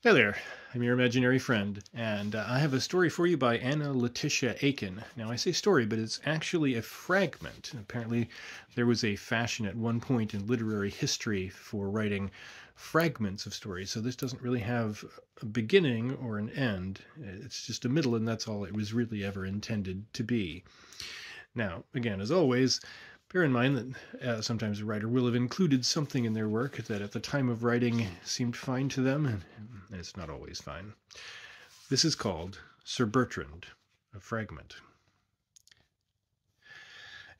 Hey there, I'm your imaginary friend, and I have a story for you by Laetitia Aikin. Now, I say story, but it's actually a fragment. Apparently, there was a fashion at one point in literary history for writing fragments of stories, so this doesn't really have a beginning or an end. It's just a middle, and that's all it was really ever intended to be. Now, again, as always, bear in mind that sometimes a writer will have included something in their work that at the time of writing seemed fine to them, and it's not always fine. This is called Sir Bertrand, a fragment.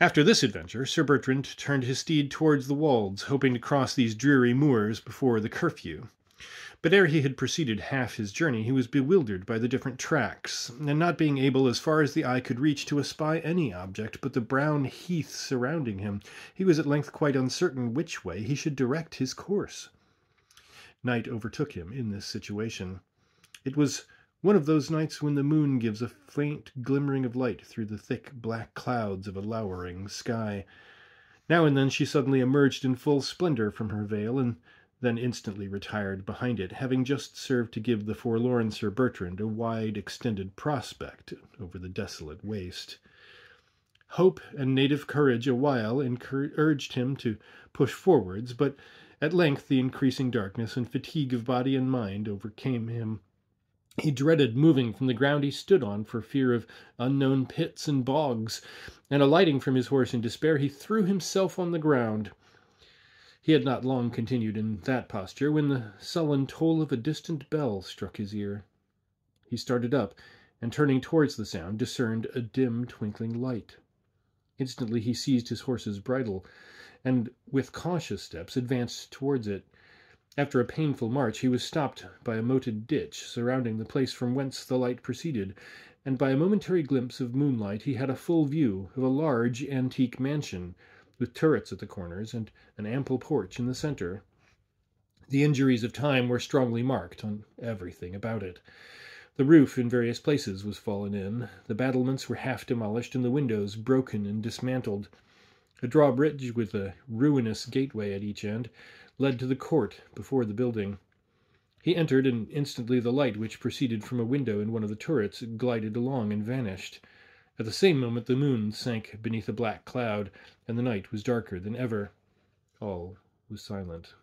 After this adventure, Sir Bertrand turned his steed towards the wolds, hoping to cross these dreary moors before the curfew. But ere he had proceeded half his journey, he was bewildered by the different tracks, and not being able as far as the eye could reach to espy any object but the brown heath surrounding him, he was at length quite uncertain which way he should direct his course. Night overtook him in this situation. It was one of those nights when the moon gives a faint glimmering of light through the thick black clouds of a lowering sky. Now and then she suddenly emerged in full splendor from her veil, and then instantly retired behind it, having just served to give the forlorn Sir Bertrand a wide extended prospect over the desolate waste. Hope and native courage awhile urged him to push forwards, but at length the increasing darkness and fatigue of body and mind overcame him. He dreaded moving from the ground he stood on for fear of unknown pits and bogs, and alighting from his horse in despair, he threw himself on the ground. He had not long continued in that posture when the sullen toll of a distant bell struck his ear. He started up, and turning towards the sound, discerned a dim twinkling light. Instantly he seized his horse's bridle, and with cautious steps advanced towards it. After a painful march he was stopped by a moated ditch surrounding the place from whence the light proceeded, and by a momentary glimpse of moonlight he had a full view of a large antique mansion, with turrets at the corners and an ample porch in the centre. The injuries of time were strongly marked on everything about it. The roof in various places was fallen in, the battlements were half demolished, and the windows broken and dismantled. A drawbridge with a ruinous gateway at each end led to the court before the building. He entered, and instantly the light which proceeded from a window in one of the turrets glided along and vanished. At the same moment the moon sank beneath a black cloud, and the night was darker than ever. All was silent.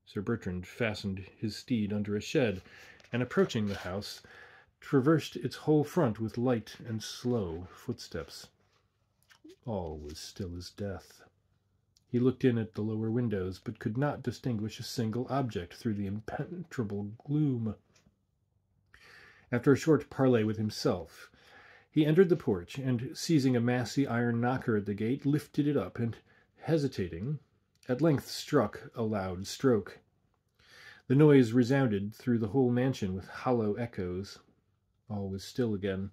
Sir Bertrand fastened his steed under a shed, and approaching the house, traversed its whole front with light and slow footsteps. All was still as death. He looked in at the lower windows, but could not distinguish a single object through the impenetrable gloom. After a short parley with himself, he entered the porch, and, seizing a massy iron knocker at the gate, lifted it up, and, hesitating, at length struck a loud stroke. The noise resounded through the whole mansion with hollow echoes. All was still again.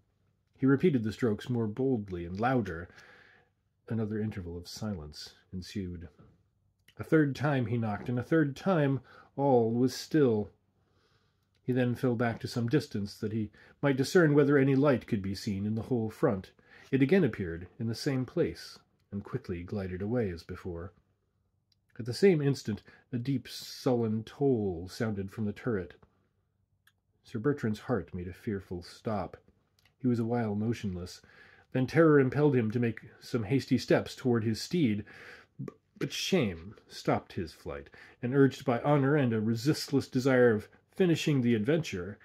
He repeated the strokes more boldly and louder. Another interval of silence ensued. A third time he knocked, and a third time all was still. He then fell back to some distance, that he might discern whether any light could be seen in the whole front. It again appeared in the same place, and quickly glided away as before. At the same instant a deep sullen toll sounded from the turret. Sir Bertrand's heart made a fearful stop. He was a while motionless. Then terror impelled him to make some hasty steps toward his steed, but shame stopped his flight, and urged by honor and a resistless desire of finishing the adventure,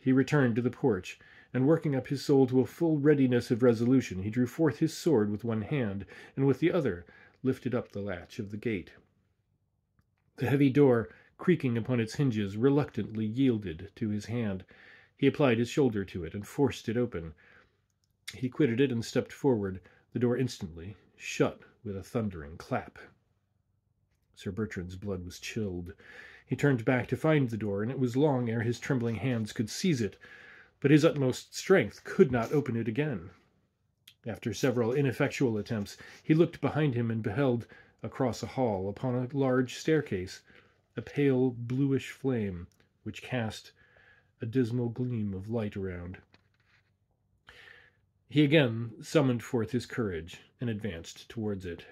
he returned to the porch, and working up his soul to a full readiness of resolution, he drew forth his sword with one hand, and with the other lifted up the latch of the gate. The heavy door, creaking upon its hinges, reluctantly yielded to his hand. He applied his shoulder to it, and forced it open. He quitted it and stepped forward. The door instantly shut with a thundering clap. Sir Bertrand's blood was chilled. He turned back to find the door, and it was long ere his trembling hands could seize it, but his utmost strength could not open it again. After several ineffectual attempts, he looked behind him and beheld, across a hall, upon a large staircase, a pale bluish flame, which cast a dismal gleam of light around. He again summoned forth his courage, and advanced towards it.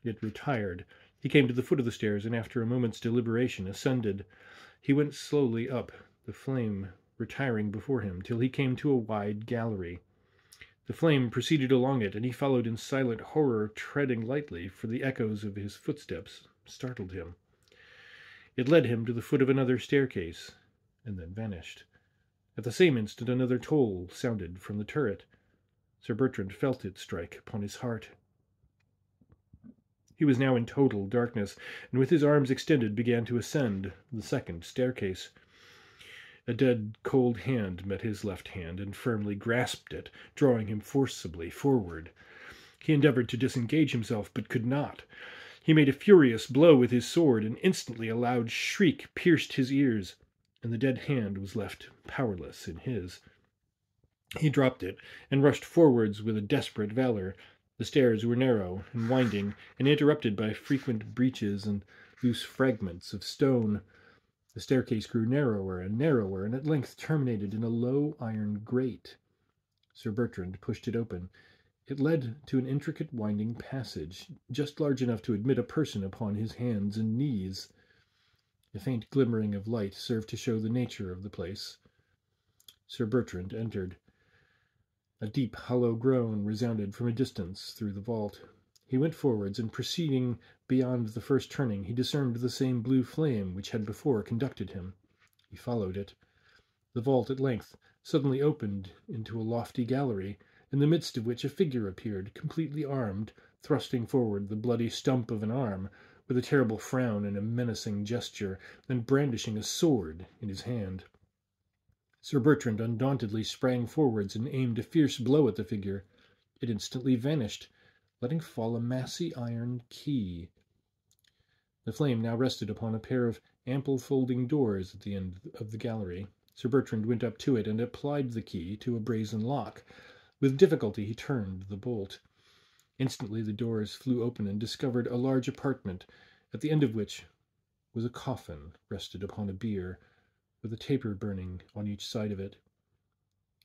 It retired. He came to the foot of the stairs, and after a moment's deliberation ascended. He went slowly up, the flame retiring before him, till he came to a wide gallery. The flame proceeded along it, and he followed in silent horror, treading lightly, for the echoes of his footsteps startled him. It led him to the foot of another staircase, and then vanished. At the same instant another toll sounded from the turret. Sir Bertrand felt it strike upon his heart. He was now in total darkness, and with his arms extended began to ascend the second staircase. A dead, cold hand met his left hand and firmly grasped it, drawing him forcibly forward. He endeavored to disengage himself, but could not. He made a furious blow with his sword, and instantly a loud shriek pierced his ears, and the dead hand was left powerless in his. He dropped it, and rushed forwards with a desperate valour. The stairs were narrow and winding, and interrupted by frequent breaches and loose fragments of stone. The staircase grew narrower, and at length terminated in a low iron grate. Sir Bertrand pushed it open. It led to an intricate winding passage, just large enough to admit a person upon his hands and knees. A faint glimmering of light served to show the nature of the place. Sir Bertrand entered. A deep, hollow groan resounded from a distance through the vault. He went forwards, and proceeding beyond the first turning, he discerned the same blue flame which had before conducted him. He followed it. The vault at length suddenly opened into a lofty gallery, in the midst of which a figure appeared, completely armed, thrusting forward the bloody stump of an arm, with a terrible frown and a menacing gesture, and brandishing a sword in his hand. Sir Bertrand undauntedly sprang forwards and aimed a fierce blow at the figure. It instantly vanished, letting fall a massy iron key. The flame now rested upon a pair of ample folding doors at the end of the gallery. Sir Bertrand went up to it and applied the key to a brazen lock. With difficulty he turned the bolt. Instantly the doors flew open and discovered a large apartment, at the end of which was a coffin rested upon a bier, with a taper burning on each side of it.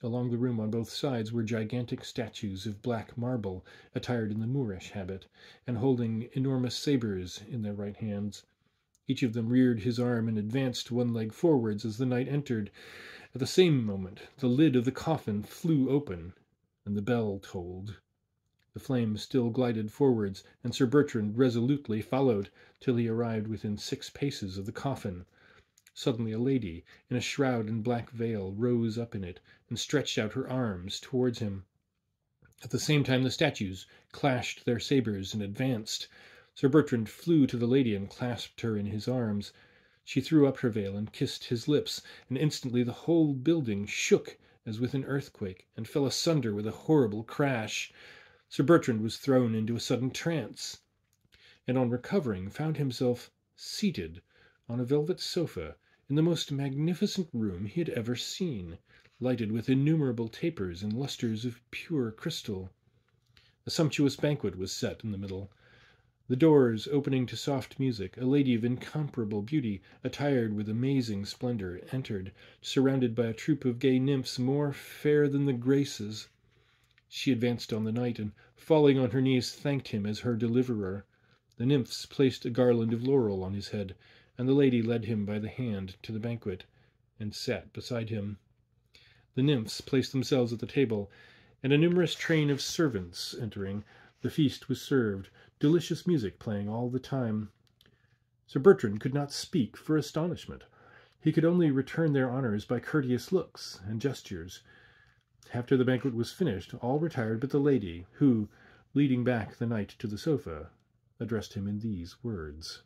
Along the room on both sides were gigantic statues of black marble, attired in the Moorish habit, and holding enormous sabres in their right hands. Each of them reared his arm and advanced one leg forwards as the knight entered. At the same moment the lid of the coffin flew open, and the bell tolled. The flame still glided forwards, and Sir Bertrand resolutely followed, till he arrived within 6 paces of the coffin. Suddenly a lady, in a shroud and black veil, rose up in it, and stretched out her arms towards him. At the same time the statues clashed their sabres and advanced. Sir Bertrand flew to the lady and clasped her in his arms. She threw up her veil and kissed his lips, and instantly the whole building shook as with an earthquake, and fell asunder with a horrible crash. Sir Bertrand was thrown into a sudden trance, and on recovering found himself seated on a velvet sofa in the most magnificent room he had ever seen, lighted with innumerable tapers and lustres of pure crystal. A sumptuous banquet was set in the middle. The doors opening to soft music, a lady of incomparable beauty, attired with amazing splendor, entered, surrounded by a troop of gay nymphs more fair than the Graces. She advanced on the knight, and, falling on her knees, thanked him as her deliverer. The nymphs placed a garland of laurel on his head, and the lady led him by the hand to the banquet, and sat beside him. The nymphs placed themselves at the table, and a numerous train of servants entering, the feast was served, delicious music playing all the time. Sir Bertrand could not speak for astonishment. He could only return their honours by courteous looks and gestures. After the banquet was finished, all retired but the lady, who, leading back the knight to the sofa, addressed him in these words.